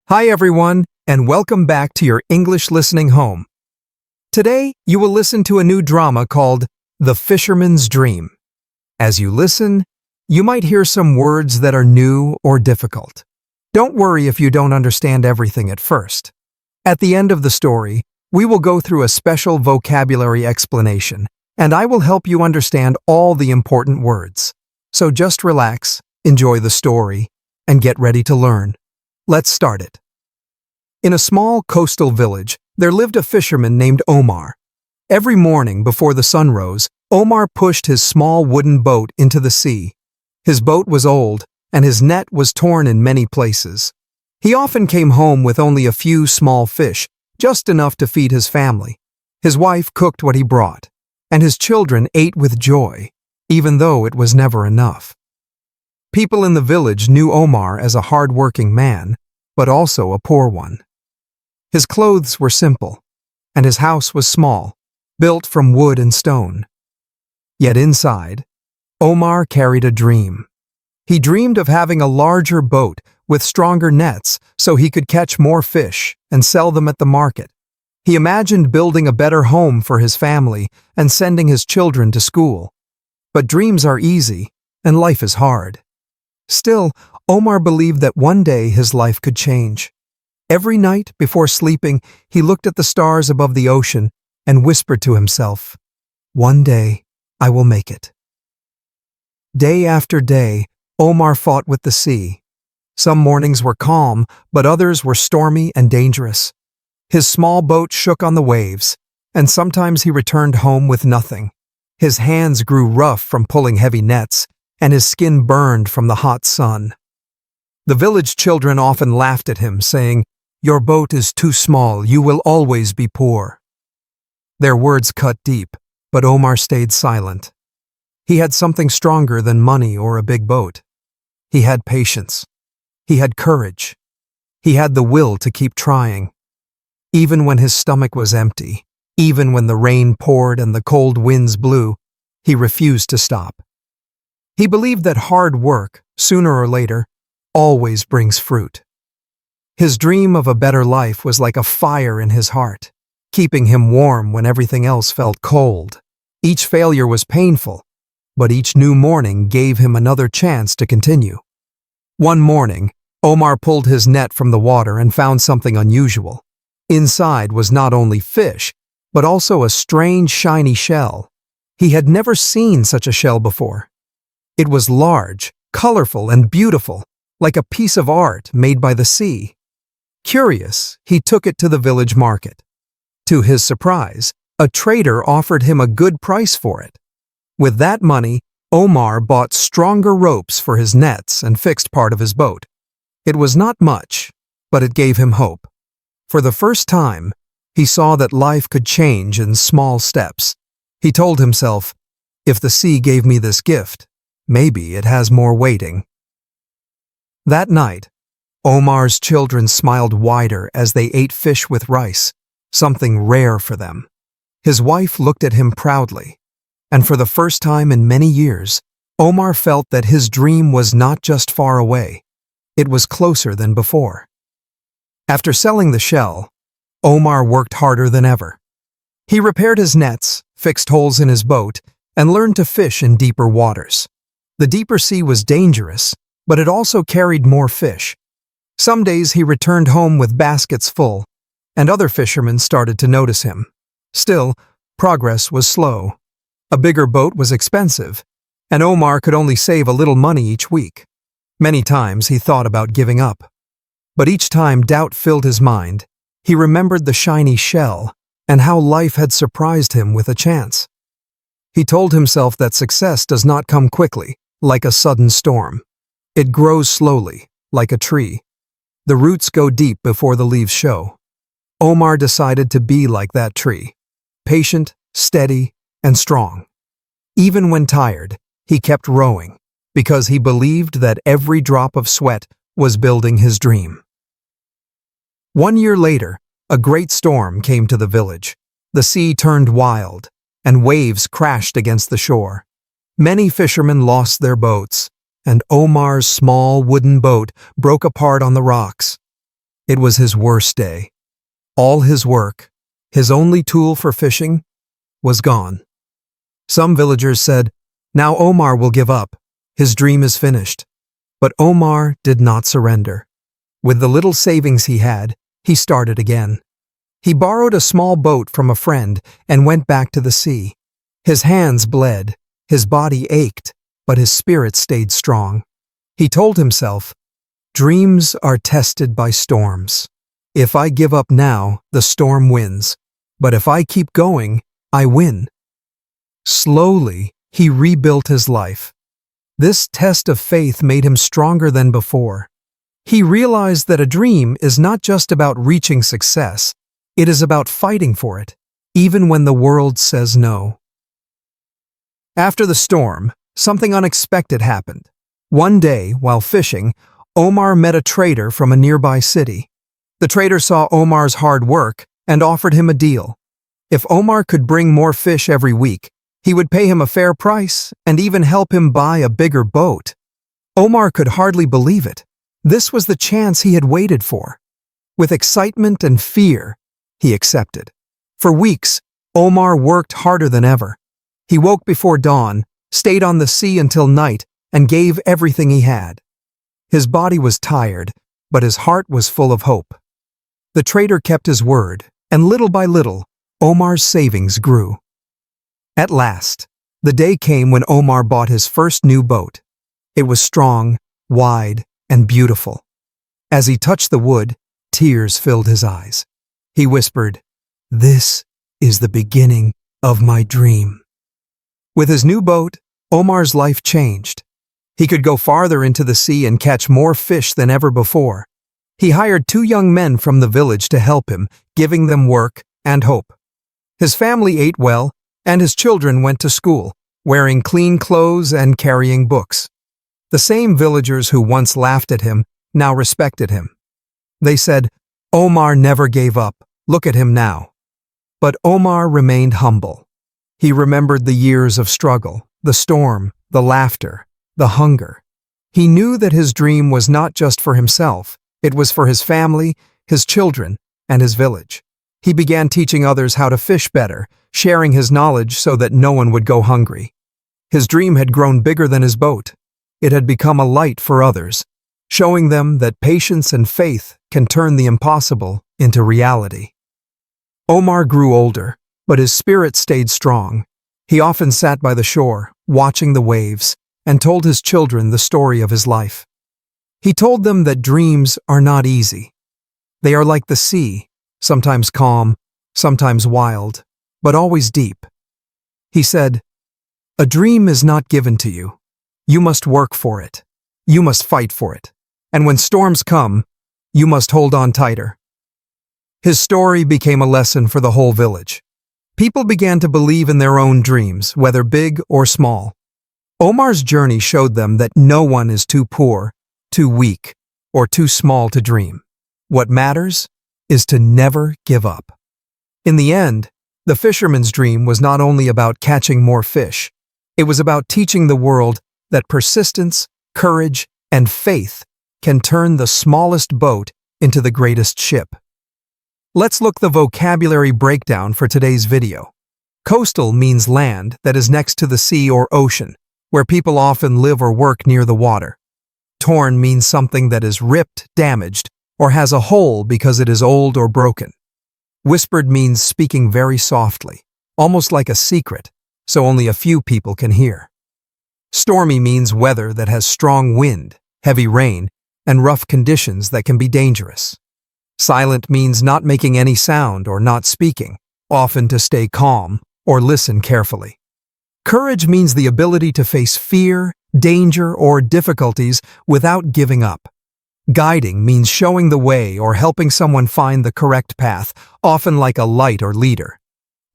Hi everyone, and welcome back to your English listening home. Today, you will listen to a new drama called The Fisherman's Dream. As you listen, you might hear some words that are new or difficult. Don't worry if you don't understand everything at first. At the end of the story, we will go through a special vocabulary explanation, and I will help you understand all the important words. So just relax, enjoy the story, and get ready to learn. Let's start it. In a small coastal village, there lived a fisherman named Omar. Every morning before the sun rose, Omar pushed his small wooden boat into the sea. His boat was old, and his net was torn in many places. He often came home with only a few small fish, just enough to feed his family. His wife cooked what he brought, and his children ate with joy, even though it was never enough. People in the village knew Omar as a hard-working man, but also a poor one. His clothes were simple, and his house was small, built from wood and stone. Yet inside, Omar carried a dream. He dreamed of having a larger boat with stronger nets so he could catch more fish and sell them at the market. He imagined building a better home for his family and sending his children to school. But dreams are easy, and life is hard. Still, Omar believed that one day his life could change. Every night before sleeping, he looked at the stars above the ocean and whispered to himself, "One day, I will make it." Day after day, Omar fought with the sea. Some mornings were calm, but others were stormy and dangerous. His small boat shook on the waves, and sometimes he returned home with nothing. His hands grew rough from pulling heavy nets, and his skin burned from the hot sun. The village children often laughed at him, saying, "Your boat is too small, you will always be poor." Their words cut deep, but Omar stayed silent. He had something stronger than money or a big boat. He had patience. He had courage. He had the will to keep trying. Even when his stomach was empty, even when the rain poured and the cold winds blew, he refused to stop. He believed that hard work, sooner or later, always brings fruit. His dream of a better life was like a fire in his heart, keeping him warm when everything else felt cold. Each failure was painful, but each new morning gave him another chance to continue. One morning, Omar pulled his net from the water and found something unusual. Inside was not only fish, but also a strange shiny shell. He had never seen such a shell before. It was large, colorful, and beautiful, like a piece of art made by the sea. Curious, he took it to the village market. To his surprise, a trader offered him a good price for it. With that money, Omar bought stronger ropes for his nets and fixed part of his boat. It was not much, but it gave him hope. For the first time, he saw that life could change in small steps. He told himself, "If the sea gave me this gift, maybe it has more waiting." That night, Omar's children smiled wider as they ate fish with rice, something rare for them. His wife looked at him proudly, and for the first time in many years, Omar felt that his dream was not just far away, it was closer than before. After selling the shell, Omar worked harder than ever. He repaired his nets, fixed holes in his boat, and learned to fish in deeper waters. The deeper sea was dangerous, but it also carried more fish. Some days he returned home with baskets full, and other fishermen started to notice him. Still, progress was slow. A bigger boat was expensive, and Omar could only save a little money each week. Many times he thought about giving up. But each time doubt filled his mind, he remembered the shiny shell and how life had surprised him with a chance. He told himself that success does not come quickly, like a sudden storm. It grows slowly, like a tree. The roots go deep before the leaves show. Omar decided to be like that tree, patient, steady, and strong. Even when tired, he kept rowing, because he believed that every drop of sweat was building his dream. 1 year later, a great storm came to the village. The sea turned wild, and waves crashed against the shore. Many fishermen lost their boats, and Omar's small wooden boat broke apart on the rocks. It was his worst day. All his work, his only tool for fishing, was gone. Some villagers said, "Now Omar will give up. His dream is finished." But Omar did not surrender. With the little savings he had, he started again. He borrowed a small boat from a friend and went back to the sea. His hands bled, his body ached, but his spirit stayed strong. He told himself, "Dreams are tested by storms. If I give up now, the storm wins. But if I keep going, I win." Slowly, he rebuilt his life. This test of faith made him stronger than before. He realized that a dream is not just about reaching success, it is about fighting for it, even when the world says no. After the storm, something unexpected happened. One day, while fishing, Omar met a trader from a nearby city. The trader saw Omar's hard work and offered him a deal. If Omar could bring more fish every week, he would pay him a fair price and even help him buy a bigger boat. Omar could hardly believe it. This was the chance he had waited for. With excitement and fear, he accepted. For weeks, Omar worked harder than ever. He woke before dawn, stayed on the sea until night, and gave everything he had. His body was tired, but his heart was full of hope. The trader kept his word, and little by little, Omar's savings grew. At last, the day came when Omar bought his first new boat. It was strong, wide, and beautiful. As he touched the wood, tears filled his eyes. He whispered, "This is the beginning of my dream." With his new boat, Omar's life changed. He could go farther into the sea and catch more fish than ever before. He hired 2 young men from the village to help him, giving them work and hope. His family ate well, and his children went to school, wearing clean clothes and carrying books. The same villagers who once laughed at him now respected him. They said, "Omar never gave up. Look at him now." But Omar remained humble. He remembered the years of struggle, the storm, the laughter, the hunger. He knew that his dream was not just for himself, it was for his family, his children, and his village. He began teaching others how to fish better, sharing his knowledge so that no one would go hungry. His dream had grown bigger than his boat. It had become a light for others, showing them that patience and faith can turn the impossible into reality. Omar grew older, but his spirit stayed strong. He often sat by the shore, watching the waves, and told his children the story of his life. He told them that dreams are not easy. They are like the sea, sometimes calm, sometimes wild, but always deep. He said, "A dream is not given to you. You must work for it. You must fight for it. And when storms come, you must hold on tighter." His story became a lesson for the whole village. People began to believe in their own dreams, whether big or small. Omar's journey showed them that no one is too poor, too weak, or too small to dream. What matters is to never give up. In the end, the fisherman's dream was not only about catching more fish, it was about teaching the world that persistence, courage, and faith can turn the smallest boat into the greatest ship. Let's look the vocabulary breakdown for today's video. Coastal means land that is next to the sea or ocean, where people often live or work near the water. Torn means something that is ripped, damaged, or has a hole because it is old or broken. Whispered means speaking very softly, almost like a secret, so only a few people can hear. Stormy means weather that has strong wind, heavy rain, and rough conditions that can be dangerous. Silent means not making any sound or not speaking, often to stay calm or listen carefully. Courage means the ability to face fear, danger, or difficulties without giving up. Guiding means showing the way or helping someone find the correct path, often like a light or leader.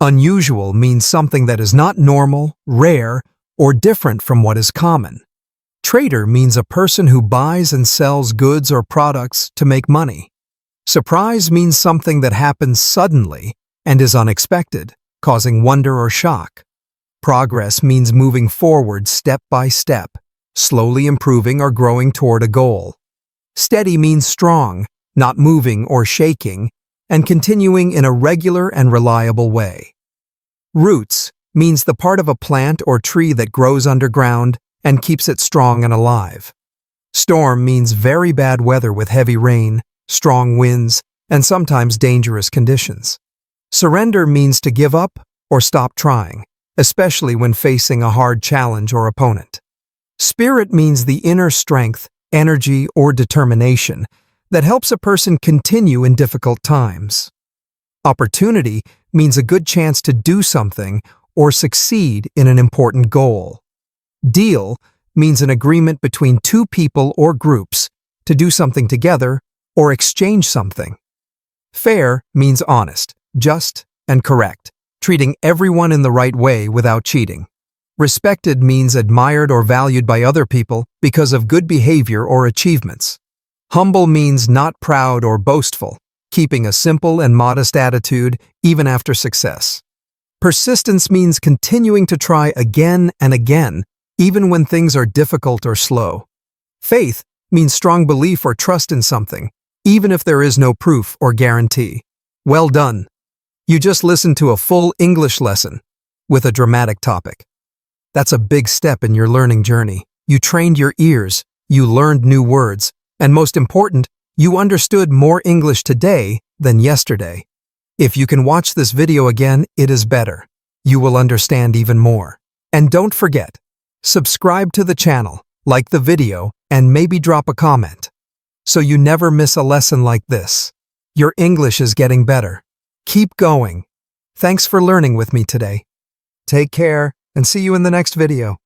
Unusual means something that is not normal, rare, or different from what is common. Trader means a person who buys and sells goods or products to make money. Surprise means something that happens suddenly and is unexpected, causing wonder or shock. Progress means moving forward step by step, slowly improving or growing toward a goal. Steady means strong, not moving or shaking, and continuing in a regular and reliable way. Roots means the part of a plant or tree that grows underground and keeps it strong and alive. Storm means very bad weather with heavy rain, strong winds, and sometimes dangerous conditions. Surrender means to give up or stop trying, especially when facing a hard challenge or opponent. Spirit means the inner strength, energy, or determination that helps a person continue in difficult times. Opportunity means a good chance to do something or succeed in an important goal. Deal means an agreement between two people or groups to do something together or exchange something. Fair means honest, just, and correct, treating everyone in the right way without cheating. Respected means admired or valued by other people because of good behavior or achievements. Humble means not proud or boastful, keeping a simple and modest attitude even after success. Persistence means continuing to try again and again, even when things are difficult or slow. Faith means strong belief or trust in something, even if there is no proof or guarantee. Well done! You just listened to a full English lesson with a dramatic topic. That's a big step in your learning journey. You trained your ears, you learned new words, and most important, you understood more English today than yesterday. If you can watch this video again, it is better. You will understand even more. And don't forget, subscribe to the channel, like the video, and maybe drop a comment, so you never miss a lesson like this. Your English is getting better. Keep going. Thanks for learning with me today. Take care and see you in the next video.